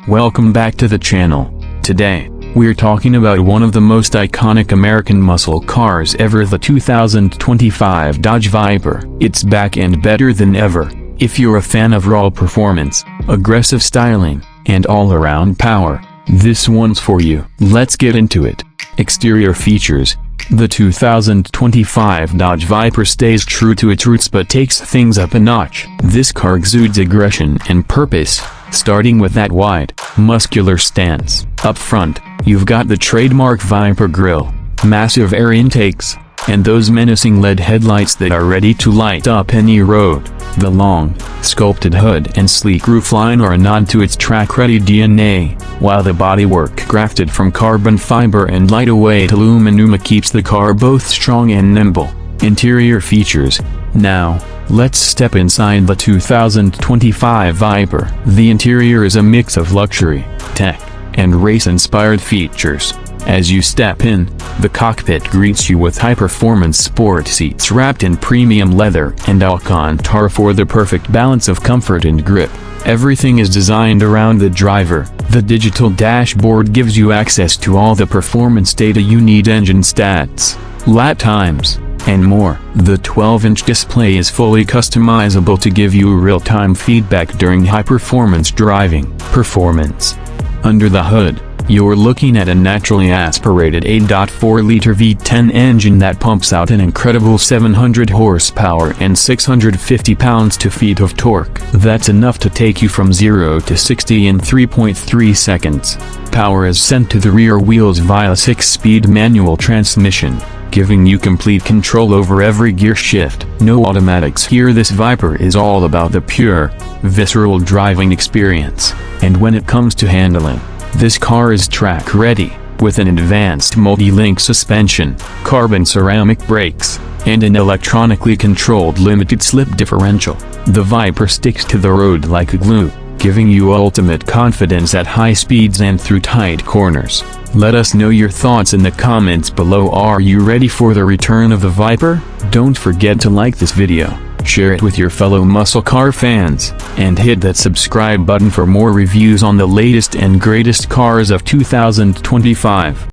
Welcome back to the channel. Today, we're talking about one of the most iconic American muscle cars ever, the 2025 Dodge Viper. It's back and better than ever. If you're a fan of raw performance, aggressive styling, and all-around power, this one's for you. Let's get into it. Exterior features. The 2025 Dodge Viper stays true to its roots but takes things up a notch. This car exudes aggression and purpose, starting with that wide, muscular stance. Up front, you've got the trademark Viper grille, massive air intakes, and those menacing LED headlights that are ready to light up any road. The long, sculpted hood and sleek roofline are a nod to its track-ready DNA, while the bodywork crafted from carbon fiber and light-weight aluminum keeps the car both strong and nimble. Interior features. Now, let's step inside the 2025 Viper. The interior is a mix of luxury, tech, and race-inspired features. As you step in, the cockpit greets you with high-performance sport seats wrapped in premium leather and Alcantara for the perfect balance of comfort and grip. Everything is designed around the driver. The digital dashboard gives you access to all the performance data you need: engine stats, lap times, and more. The 12-inch display is fully customizable to give you real-time feedback during high-performance driving. Performance. Under the hood, you're looking at a naturally aspirated 8.4-liter V10 engine that pumps out an incredible 700 horsepower and 650 pounds-feet of torque. That's enough to take you from 0 to 60 in 3.3 seconds. Power is sent to the rear wheels via a 6-speed manual transmission, giving you complete control over every gear shift. No automatics here. This Viper is all about the pure, visceral driving experience. And when it comes to handling, this car is track-ready, with an advanced multi-link suspension, carbon ceramic brakes, and an electronically controlled limited-slip differential. The Viper sticks to the road like glue, giving you ultimate confidence at high speeds and through tight corners. Let us know your thoughts in the comments below. Are you ready for the return of the Viper? Don't forget to like this video, share it with your fellow muscle car fans, and hit that subscribe button for more reviews on the latest and greatest cars of 2025.